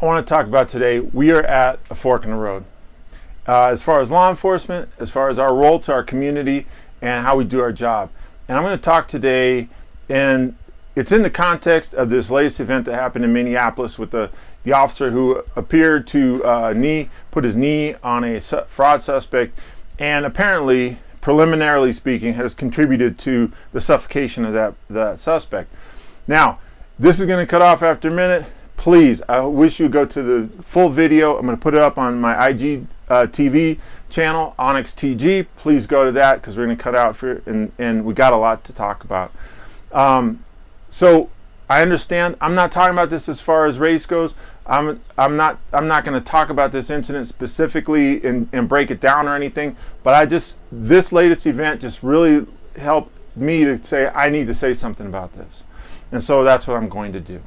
I want to talk about today, we are at a fork in the road. As far as law enforcement, as far as our role to our community, and how we do our job. And I'm going to talk today, and it's in the context of this latest event that happened in Minneapolis with the officer who appeared to put his knee on a fraud suspect, and apparently, preliminarily speaking, has contributed to the suffocation of that suspect. Now, this is going to cut off after a minute. Please, I wish you would go to the full video. I'm going to put it up on my IG TV channel, Onyx TG. Please go to that because we're going to cut out and we got a lot to talk about. So I understand. I'm not talking about this as far as race goes. I'm not going to talk about this incident specifically and break it down or anything. But this latest event just really helped me to say I need to say something about this, and so that's what I'm going to do.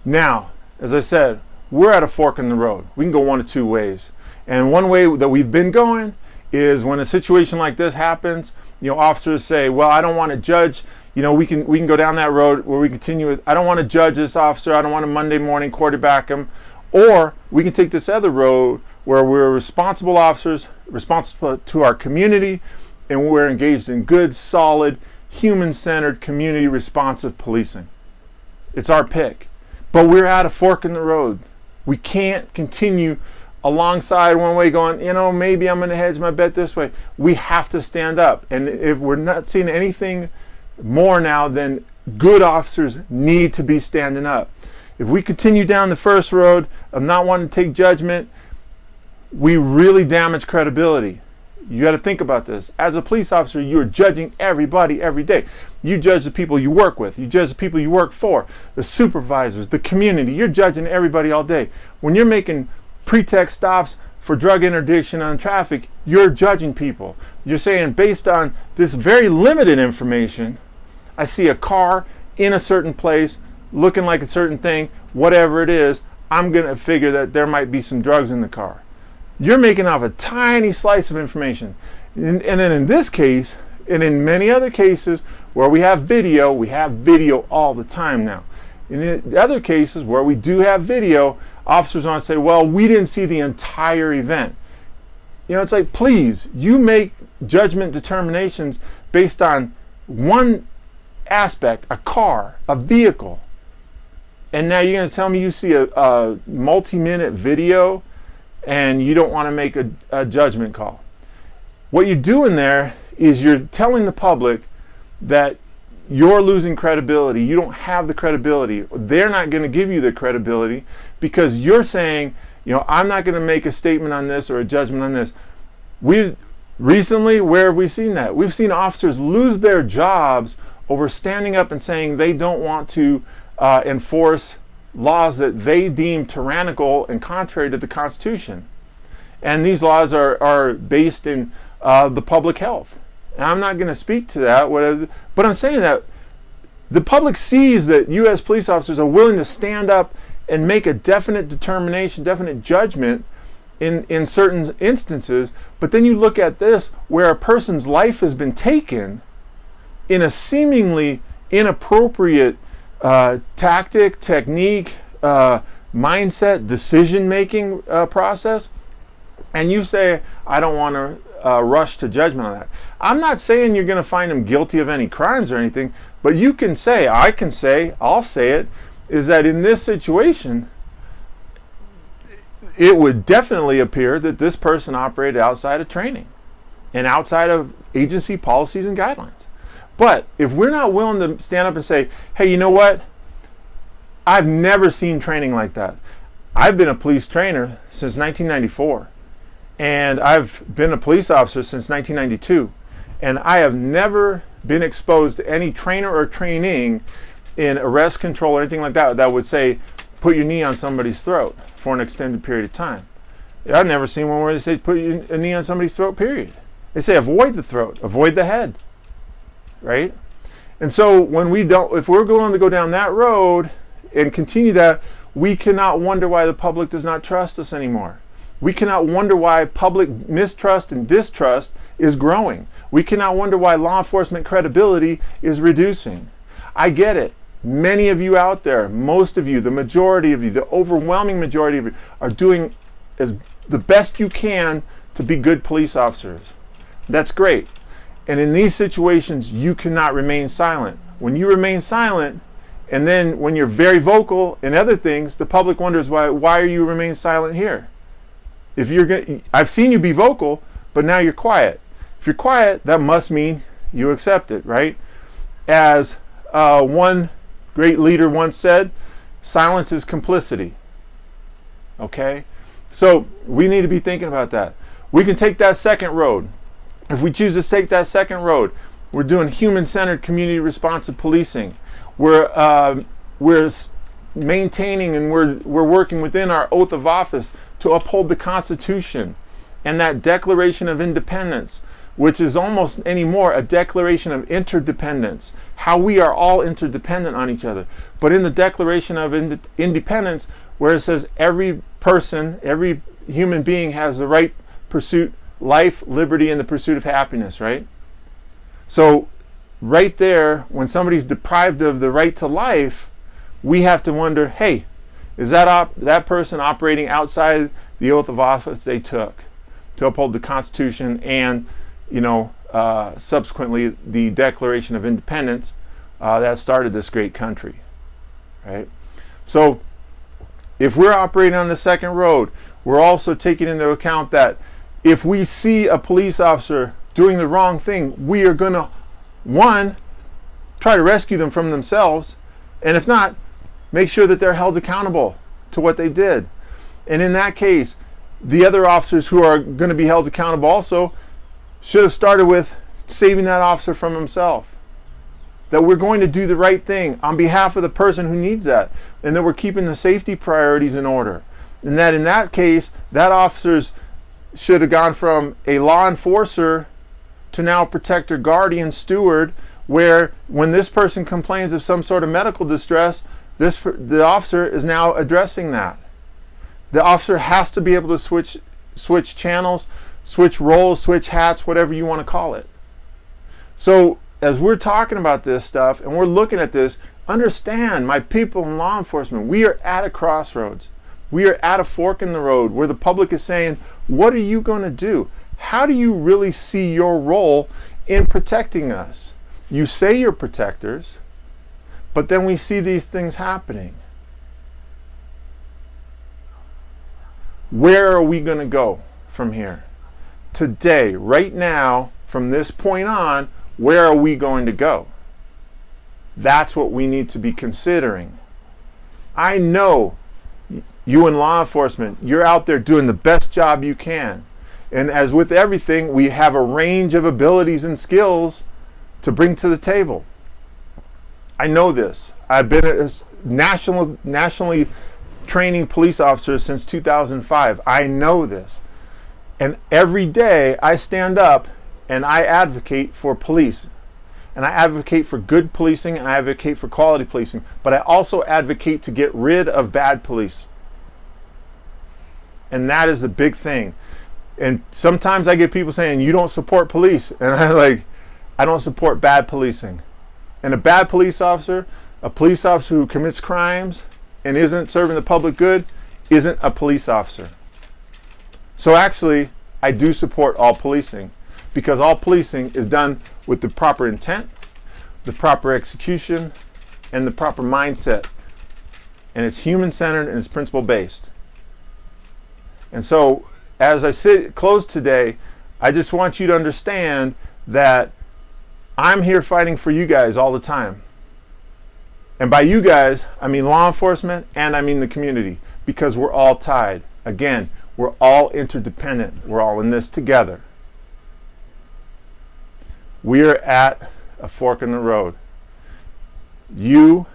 Now, as I said, we're at a fork in the road. We can go one of two ways. And one way that we've been going is when a situation like this happens, officers say, well, I don't want to judge. We can go down that road where we continue with, I don't want to judge this officer. I don't want to Monday morning quarterback him. Or we can take this other road where we're responsible officers, responsible to our community, and we're engaged in good, solid, human-centered, community-responsive policing. It's our pick. But we're at a fork in the road. We can't continue alongside one way going, maybe I'm going to hedge my bet this way. We have to stand up. And if we're not seeing anything more now than good officers need to be standing up. If we continue down the first road of not wanting to take judgment, we really damage credibility. You got to think about this. As a police officer, you're judging everybody every day. You judge the people you work with. You judge the people you work for, the supervisors, the community. You're judging everybody all day. When you're making pretext stops for drug interdiction on traffic, you're judging people. You're saying, based on this very limited information, I see a car in a certain place, looking like a certain thing, whatever it is, I'm going to figure that there might be some drugs in the car. You're making off a tiny slice of information. And then in this case, and in many other cases where we have video all the time now. In the other cases where we do have video, officers want to say, well, we didn't see the entire event. It's like, please, you make judgment determinations based on one aspect, a car, a vehicle. And now you're going to tell me you see a multi-minute video and you don't want to make a judgment call. What you're doing there is you're telling the public that you're losing credibility. You don't have the credibility. They're not going to give you the credibility because you're saying, I'm not going to make a statement on this or a judgment on this. Recently, where have we seen that? We've seen officers lose their jobs over standing up and saying they don't want to enforce laws that they deem tyrannical and contrary to the Constitution. And these laws are based in the public health. And I'm not going to speak to that, but I'm saying that the public sees that U.S. police officers are willing to stand up and make a definite determination, definite judgment in certain instances. But then you look at this where a person's life has been taken in a seemingly inappropriate tactic, technique, mindset, decision-making process, and you say, I don't want to rush to judgment on that. I'm not saying you're going to find them guilty of any crimes or anything, but you can say, I'll say it, is that in this situation, it would definitely appear that this person operated outside of training and outside of agency policies and guidelines. But if we're not willing to stand up and say, hey, you know what? I've never seen training like that. I've been a police trainer since 1994, and I've been a police officer since 1992, and I have never been exposed to any trainer or training in arrest control or anything like that that would say, put your knee on somebody's throat for an extended period of time. I've never seen one where they say, put a knee on somebody's throat, period. They say, avoid the throat, avoid the head. Right? And so if we're going to go down that road and continue that, we cannot wonder why the public does not trust us anymore. We cannot wonder why public mistrust and distrust is growing. We cannot wonder why law enforcement credibility is reducing. I get it. Many of you out there, most of you, the majority of you, the overwhelming majority of you are doing the best you can to be good police officers. That's great. And in these situations, you cannot remain silent. When you remain silent, and then when you're very vocal in other things, the public wonders why are you remain silent here? If you're I've seen you be vocal, but now you're quiet. If you're quiet, that must mean you accept it, right? As one great leader once said, silence is complicity. Okay? So we need to be thinking about that. We can take that second road. If we choose to take that second road, we're doing human-centered, community-responsive policing. We're maintaining and we're working within our oath of office to uphold the Constitution and that Declaration of Independence, which is almost anymore a declaration of interdependence, how we are all interdependent on each other. But in the Declaration of Independence, where it says every person, every human being has the right pursuit, life, liberty, and the pursuit of happiness, right? So right there, when somebody's deprived of the right to life, we have to wonder, hey, is that person operating outside the oath of office they took to uphold the Constitution and, subsequently the Declaration of Independence that started this great country, right? So if we're operating on the second road, we're also taking into account that if we see a police officer doing the wrong thing, we are going to, one, try to rescue them from themselves, and if not, make sure that they're held accountable to what they did. And in that case, the other officers who are going to be held accountable also should have started with saving that officer from himself. That we're going to do the right thing on behalf of the person who needs that, and that we're keeping the safety priorities in order. And that in that case, that officer's should have gone from a law enforcer to now protector, guardian, steward, where when this person complains of some sort of medical distress, the officer is now addressing that. The officer has to be able to switch channels, switch roles, switch hats, whatever you want to call it. So as we're talking about this stuff and we're looking at this, understand, my people in law enforcement, we are at a crossroads. We are at a fork in the road where the public is saying, what are you going to do? How do you really see your role in protecting us? You say you're protectors, but then we see these things happening. Where are we going to go from here? Today, right now, from this point on, where are we going to go? That's what we need to be considering. I know you in law enforcement, you're out there doing the best job you can. And as with everything, we have a range of abilities and skills to bring to the table. I know this. I've been a nationally training police officer since 2005. I know this. And every day I stand up and I advocate for police. And I advocate for good policing and I advocate for quality policing. But I also advocate to get rid of bad police. And that is the big thing. And sometimes I get people saying, you don't support police. And I'm like, I don't support bad policing. And a bad police officer, a police officer who commits crimes and isn't serving the public good, isn't a police officer. So actually, I do support all policing, because all policing is done with the proper intent, the proper execution, and the proper mindset. And it's human-centered and it's principle-based. And so, as I close today, I just want you to understand that I'm here fighting for you guys all the time. And by you guys, I mean law enforcement and I mean the community, because we're all tied. Again, we're all interdependent. We're all in this together. We're at a fork in the road. You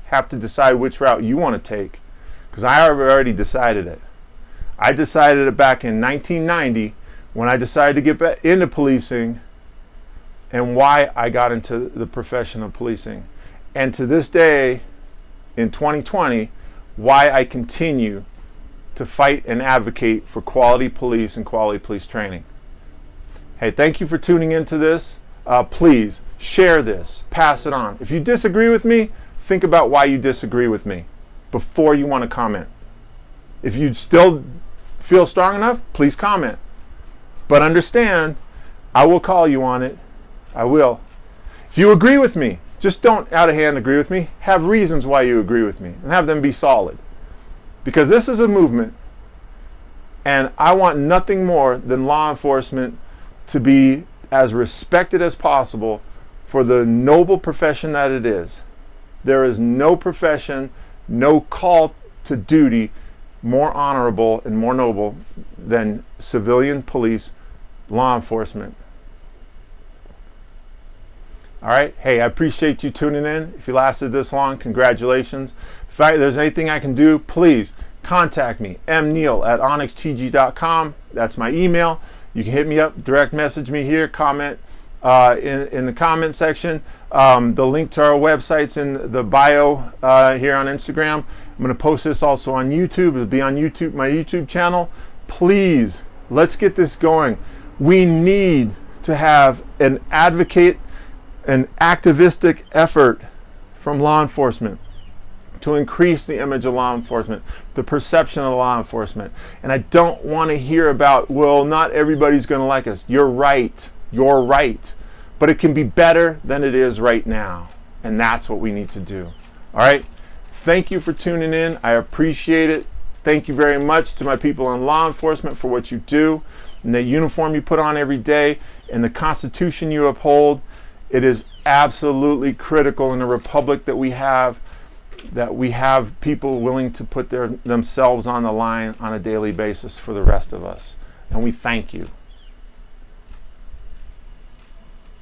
have to decide which route you want to take, because I have already decided it. I decided it back in 1990 when I decided to get back into policing and why I got into the profession of policing. And to this day, in 2020, why I continue to fight and advocate for quality police and quality police training. Hey, thank you for tuning into this. Please share this, pass it on. If you disagree with me, think about why you disagree with me before you want to comment. If you still feel strong enough, please comment. But understand, I will call you on it. I will. If you agree with me, just don't out of hand agree with me. Have reasons why you agree with me and have them be solid. Because this is a movement, and I want nothing more than law enforcement to be as respected as possible for the noble profession that it is. There is no profession, no call to duty more honorable and more noble than civilian police law enforcement. All right. Hey, I appreciate you tuning in. If you lasted this long, congratulations. If there's anything I can do, please contact me, mneal@onyxtg.com. That's my email. You can hit me up, direct message me here, comment in the comment section. The link to our website's in the bio here on Instagram. I'm going to post this also on YouTube. It'll be on YouTube, my YouTube channel. Please, let's get this going. We need to have an advocate, an activistic effort from law enforcement to increase the image of law enforcement, the perception of law enforcement. And I don't want to hear about, well, not everybody's going to like us. You're right. You're right. But it can be better than it is right now. And that's what we need to do. All right. Thank you for tuning in. I appreciate it. Thank you very much to my people in law enforcement for what you do and the uniform you put on every day and the Constitution you uphold. It is absolutely critical in the republic that we have people willing to put themselves on the line on a daily basis for the rest of us. And we thank you.